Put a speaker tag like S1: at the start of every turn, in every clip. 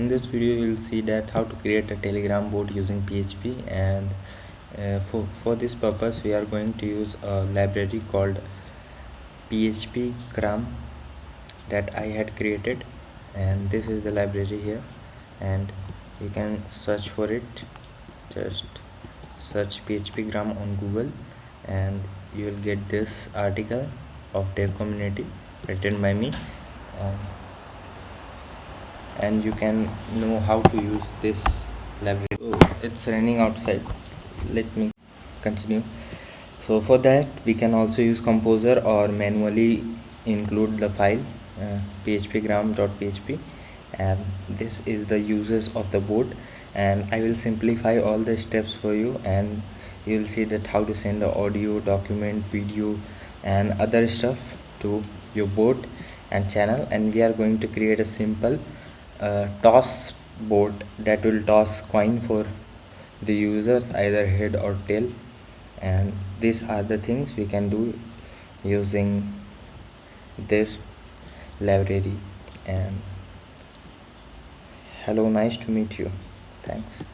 S1: In this video we'll see that how to create a Telegram bot using PHP, and for this purpose we are going to use a library called PHP Gram that I had created, and this is the library here, and you can search for it. Just search PHP Gram on Google and you will get this article of Dev community written by me, and you can know how to use this library. It's raining outside, let me continue. So for that we can also use Composer or manually include the file phpgram.php, and this is the uses of the bot, and I will simplify all the steps for you, and you will see that how to send the audio, document, video and other stuff to your bot and channel. And we are going to create a simple toss bot that will toss coin for the users, either head or tail, and these are the things we can do using this library. And hello, nice to meet you, thanks.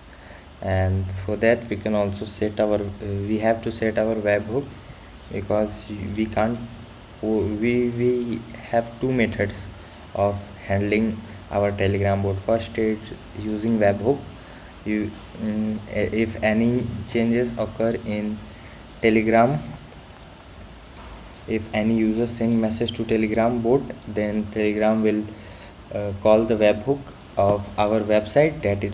S1: And for that we can also set our we have to set our webhook, because we can't we have two methods of handling our Telegram bot. First is using webhook. If any changes occur in Telegram, if any user send message to Telegram bot, then Telegram will call the webhook of our website that is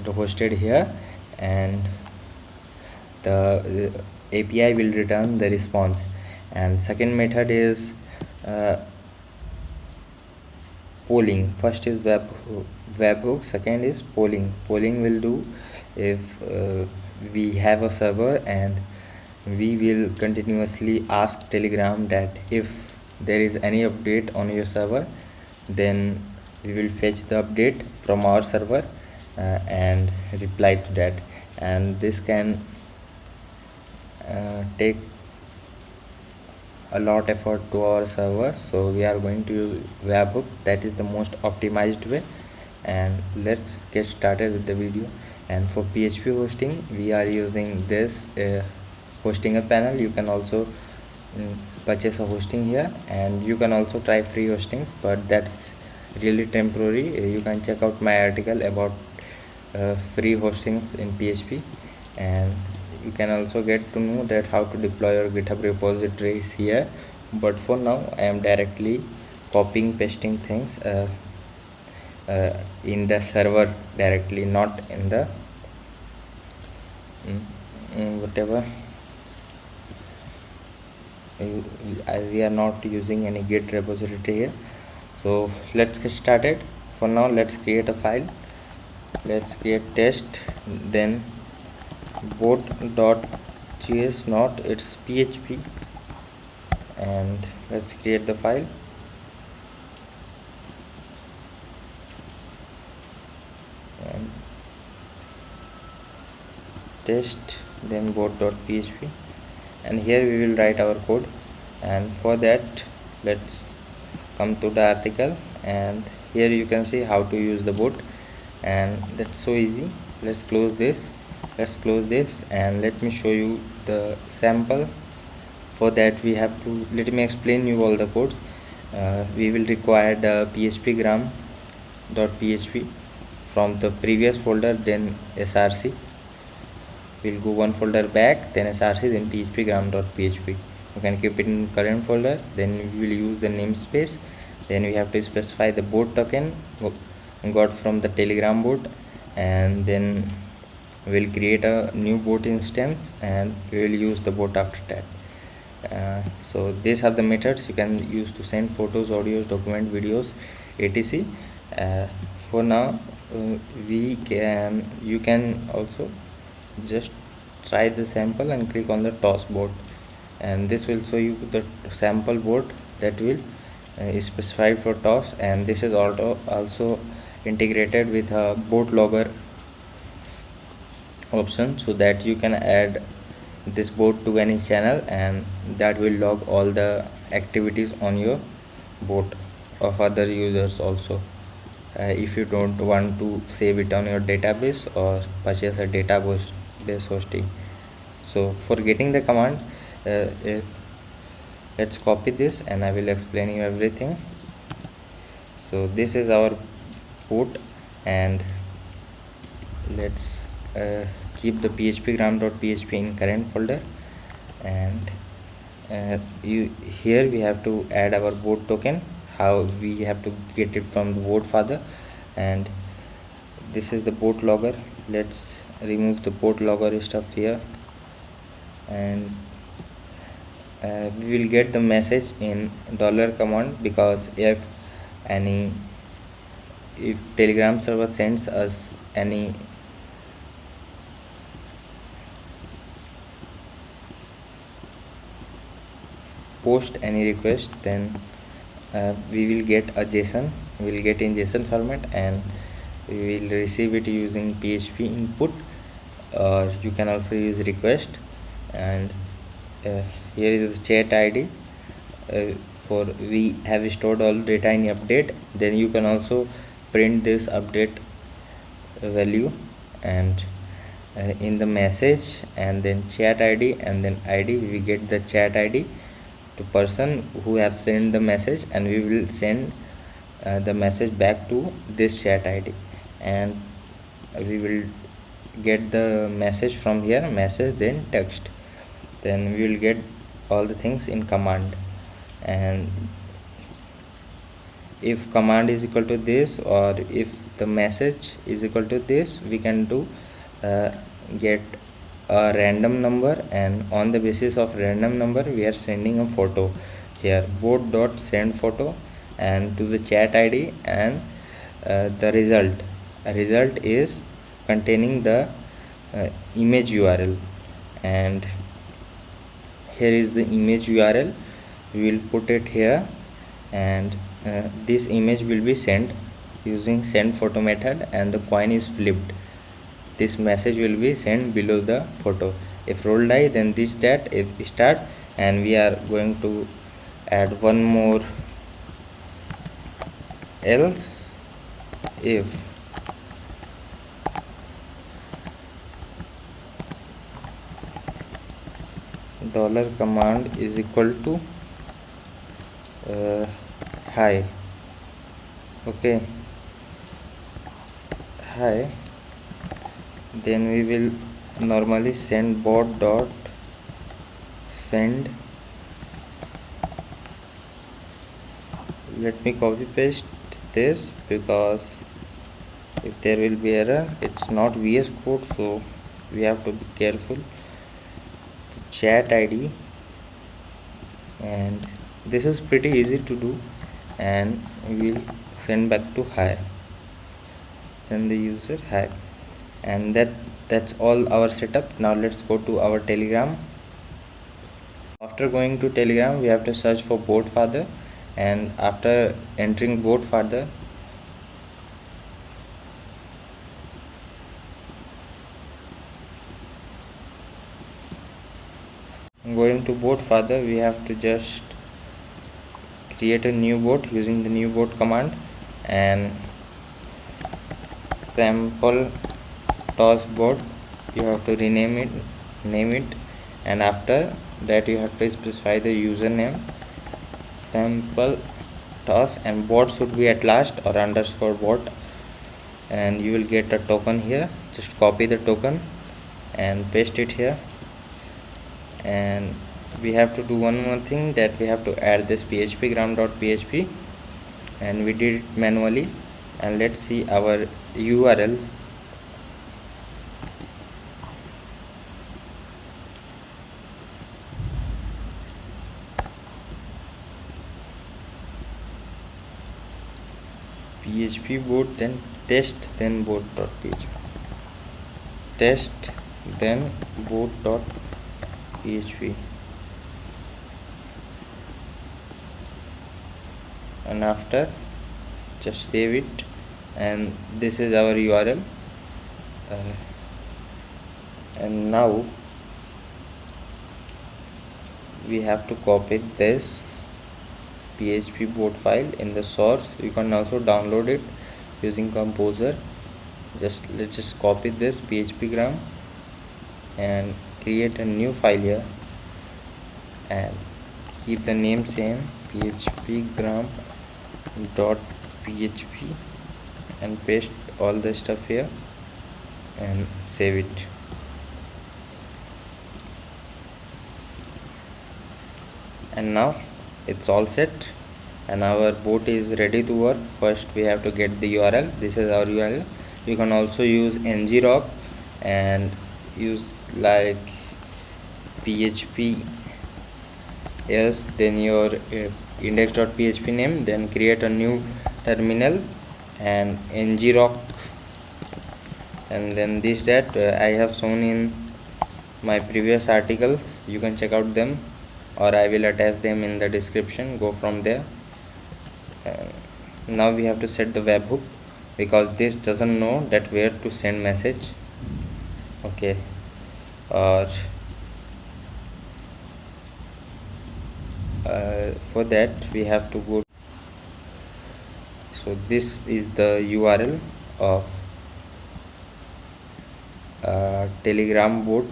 S1: hosted here, and the API will return the response. And second method is polling. First is webhook, second is polling. Polling will do if we have a server, and we will continuously ask Telegram that if there is any update on your server, then we will fetch the update from our server and reply to that. And this can take a lot effort to our server, so we are going to use webhook. That is the most optimized way. And let's get started with the video. And for PHP hosting we are using this Hostinger panel. You can also purchase a hosting here, and you can also try free hostings, but that's really temporary. You can check out my article about free hostings in PHP, and you can also get to know that how to deploy your GitHub repositories here. But for now I am directly copying pasting things in the server directly, not in the whatever. We are not using any Git repository here. So let's get started. For now let's create a file. Let's create test, then bot.js, not it's PHP, and let's create the file. And test, then bot.php, and here we will write our code. And for that let's come to the article, and here you can see how to use the bot, and that's so easy. Let's close this, and let me show you the sample. For that we have to, let me explain you all the codes. We will require the phpgram.php from the previous folder, then src. We'll go one folder back, then src, then phpgram.php. You can keep it in current folder. Then we will use the namespace. Then we have to specify the bot token got from the Telegram bot, and then we'll create a new bot instance, and we will use the bot after that. So these are the methods you can use to send photos, audios, document, videos, etc. For now you can also just try the sample and click on the toss bot, and this will show you the sample bot that will is specified for toss. And this is also integrated with a bot logger option, so that you can add this bot to any channel, and that will log all the activities on your bot of other users also. if you don't want to save it on your database or purchase a database hosting. So for getting the command, let's copy this and I will explain you everything. So this is our boot, and let's keep the phpgram.php in current folder, and here we have to add our boot token. How we have to get it from the boot father, and this is the boot logger. Let's remove the boot logger stuff here, and we will get the message in $command, because if Telegram server sends us any post any request, then we will get a JSON. We will get in JSON format, and we will receive it using PHP input, or you can also use request. And here is the chat ID. For we have stored all data in update, then you can also print this update value, and in the message, and then chat ID, and then ID, we get the chat ID to person who have sent the message, and we will send the message back to this chat ID, and we will get the message from here, message then text, then we will get all the things in command. And if command is equal to this, or if the message is equal to this, we can do get a random number, and on the basis of random number we are sending a photo here, boot.send photo, and to the chat ID, and the result is containing the image URL, and here is the image URL. We will put it here, and this image will be sent using send photo method, and the coin is flipped. This message will be sent below the photo. If roll die, then this that if start, and we are going to add one more else if $command is equal to hi. Okay, hi, then we will normally send bot dot send. Let me copy paste this, because if there will be error, it's not VS Code, so we have to be careful. Chat ID, and this is pretty easy to do, and we will send back to hi, send the user hi, and that's all our setup. Now let's go to our Telegram. After going to Telegram, we have to search for boot father, and after entering boot father, going to boot father, we have to just create a new boot using the new boot command, and sample toss boot, you have to name it, and after that you have to specify the username, sample toss, and bot should be at last, or underscore bot, and you will get a token here. Just copy the token and paste it here. And we have to do one more thing, that we have to add this phpgram.php, and we did it manually. And let's see our URL. PHP boot, then test, then boot.php, test, then boot.php, and after just save it, and this is our URL. And now we have to copy this PHP boot file in the source. You can also download it using Composer. Let's just copy this phpgram and create a new file here and keep the name same, phpgram.php, and paste all the stuff here and save it. And now it's all set and our bot is ready to work. First we have to get the URL. This is our URL. You can also use ngrok and use like php, yes, then your index.php name, then create a new terminal and ngrok, and then this that I have shown in my previous articles. You can check out them or I will attach them in the description. Go from there. Now we have to set the webhook because this doesn't know that where to send message. Okay, or for that we have to go. So this is the URL of Telegram bot.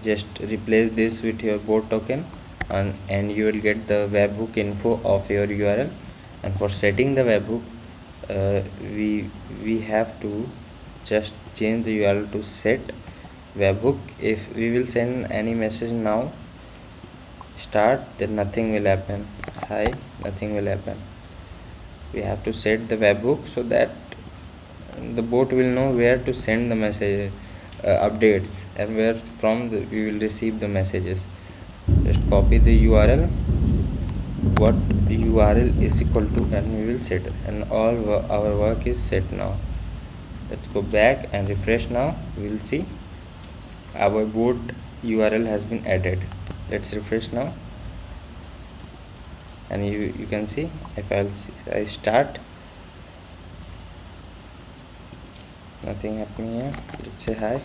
S1: Just replace this with your bot token and you will get the webhook info of your URL. And for setting the webhook, we have to just change the URL to set webhook. If we will send any message now start, then nothing will happen. Hi, nothing will happen. We have to set the webhook so that the bot will know where to send the message updates and where from we will receive the messages. Just copy the URL, what URL is equal to, and we will set it, and all our work is set now. Let's go back and refresh. Now we will see our bot URL has been added. Let's refresh now and you can see if I start, nothing happening here. Let's say hi.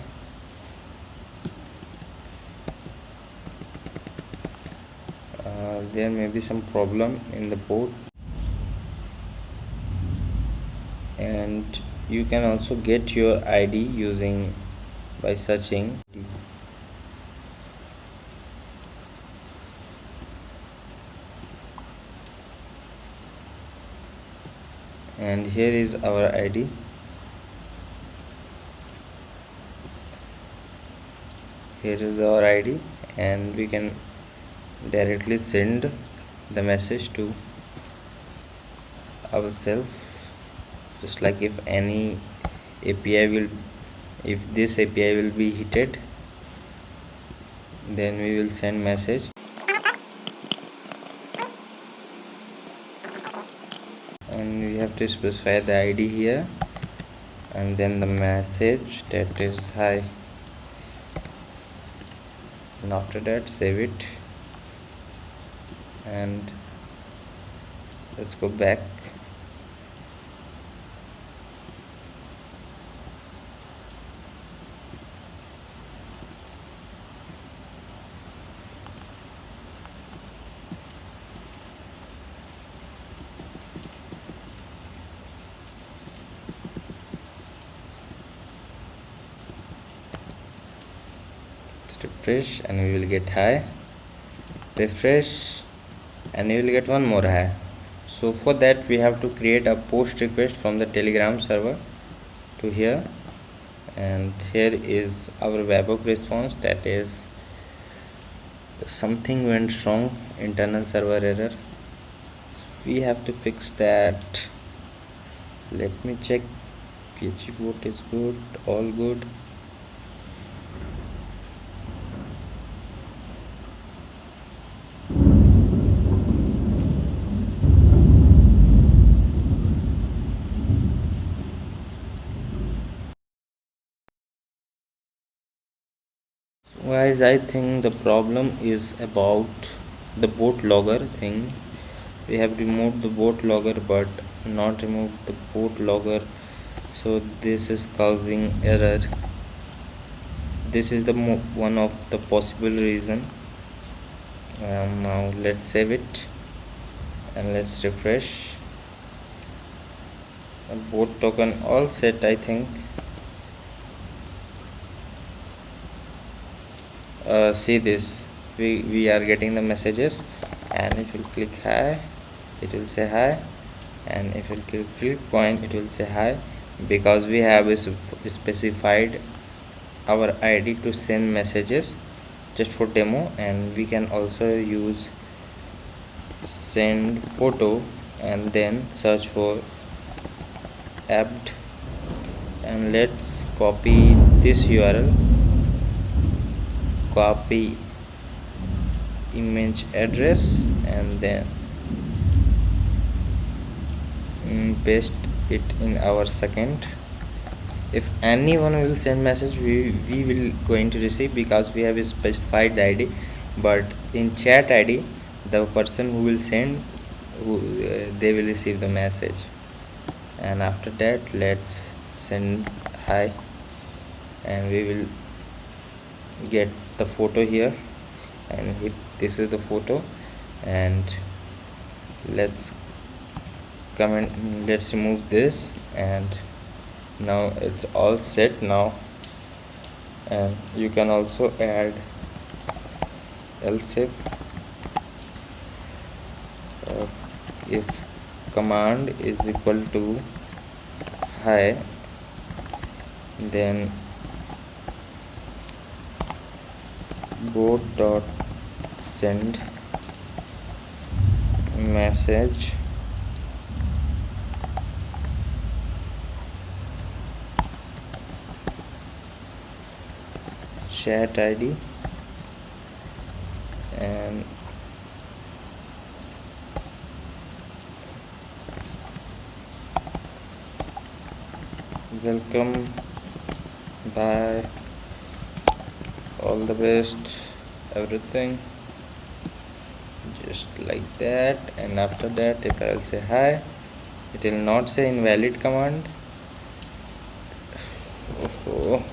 S1: There may be some problem in the bot, and you can also get your ID using by searching. And here is our ID. Here is our ID and we can directly send the message to ourselves. Just like if any API will, if this API will be hit, then we will send message. And we have to specify the ID here and then the message that is hi, and after that save it. And let's go back. Refresh and we will get hi. Refresh and you will get one more hi. So for that we have to create a post request from the Telegram server to here, and here is our webhook response, that is something went wrong, internal server error. So we have to fix that. Let me check. PHP bot is good, all good. Guys, I think the problem is about the boot logger thing. We have removed the boot logger but not removed the boot logger, so this is causing error. This is the one of the possible reason. Now let's save it and let's refresh. both token all set, I think. See this, we are getting the messages, and if you click hi, it will say hi, and if you click flip coin, it will say hi, because we have specified our ID to send messages just for demo. And we can also use send photo and then search for apt, and let's copy this URL, copy image address, and then paste it in our second. If anyone will send message, we will going to receive, because we have specified the ID. But in chat ID, the person who will send, they will receive the message. And after that, let's send hi, and we will get the photo here, and this is the photo. And let's comment, let's remove this, and now it's all set now. And you can also add else if command is equal to hi, then bot dot send message chat ID, and welcome, bye, all the best, everything, just like that. And after that, if I will say hi, it will not say invalid command. Oh.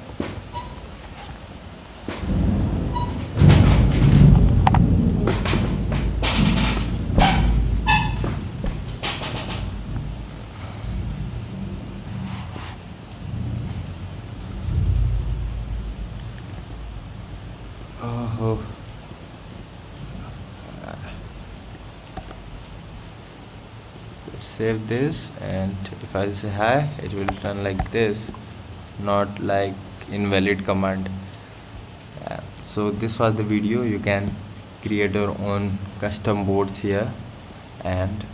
S1: Oh, let's save this, and if I say hi, it will turn like this, not like invalid command. So this was the video. You can create your own custom boards here, and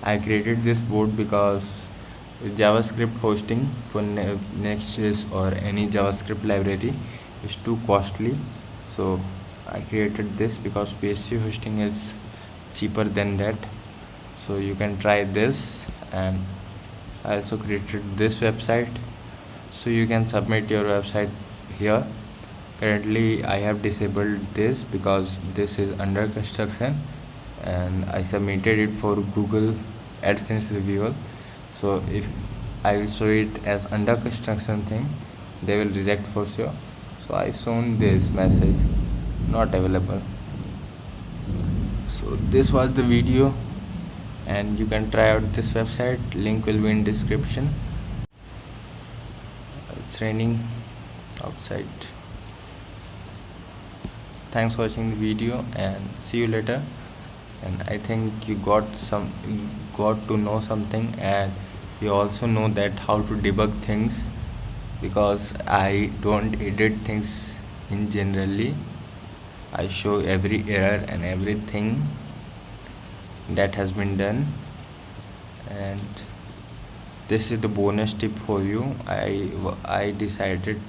S1: I created this board because JavaScript hosting for Next.js or any JavaScript library is too costly. So I created this because PHP hosting is cheaper than that. So you can try this. And I also created this website, so you can submit your website here. Currently I have disabled this because this is under construction, and I submitted it for Google AdSense reviewer. So if I will show it as under construction thing, they will reject for sure. So I shown this message not available. So this was the video, and you can try out this website. Link will be in description. It's raining outside. Thanks for watching the video, and see you later. And I think you got to know something, and you also know that how to debug things, because I don't edit things in generally. I show every error and everything that has been done. And this is the bonus tip for you. I decided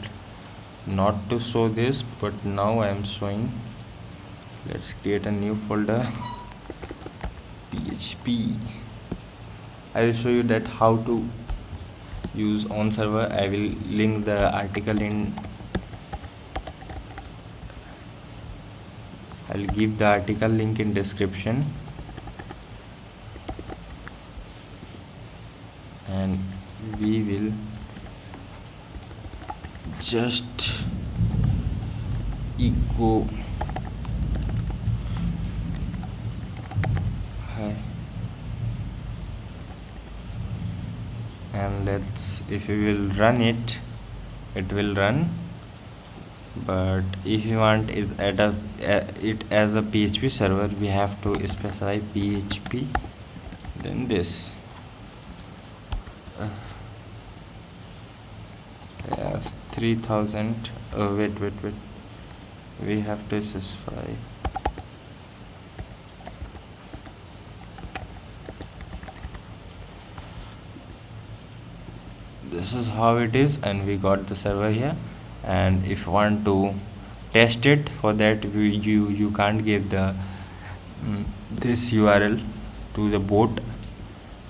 S1: not to show this, but now I am showing. Let's create a new folder, PHP. I will show you that how to use on server. I will link the article in, I'll give the article link in description. And we will just echo hi, and and let's, if you will run it, it will run. But if you want it as a PHP server, we have to specify PHP, then this. Yes, 3000. Wait, we have to specify. This is how it is, and we got the server here. And if you want to test it, for that you can't give the this URL to the bot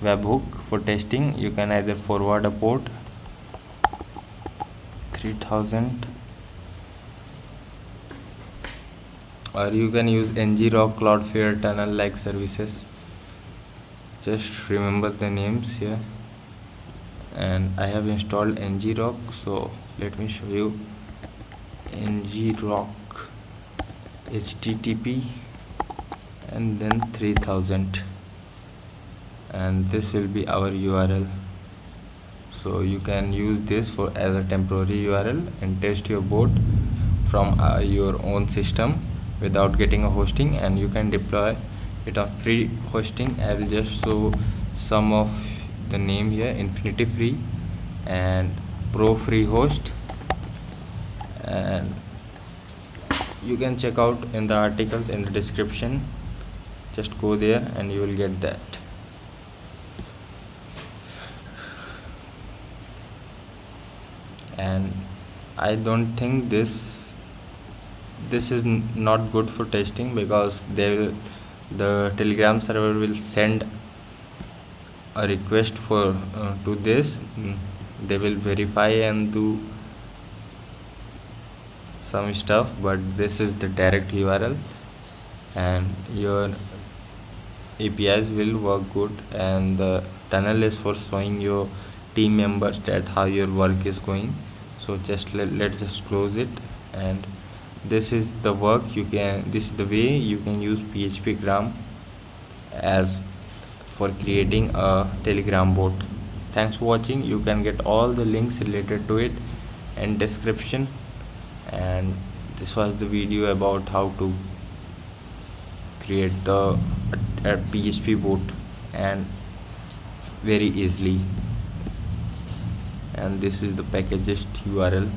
S1: webhook for testing. You can either forward a port 3000, or you can use ngrok, Cloudflare, tunnel like services. Just remember the names here. And I have installed ngrok, so let me show you. ngrok http and then 3000, and this will be our URL. So you can use this for as a temporary URL and test your bot from your own system without getting a hosting, and you can deploy it on free hosting. I will just show some of the name here: Infinity Free and Pro Free Host, and you can check out in the articles in the description. Just go there and you will get that. And I don't think this is not good for testing, because the Telegram server will send a request for to this. They will verify and do some stuff, but this is the direct URL, and your APIs will work good. And the tunnel is for showing your team members that how your work is going. So just let's just close it. And this is the work this is the way you can use PHPGram as for creating a Telegram bot. Thanks for watching. You can get all the links related to it in description. And this was the video about how to create a PHP bot, and very easily. And this is the packages URL.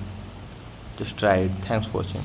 S1: Just try it. Thanks for watching.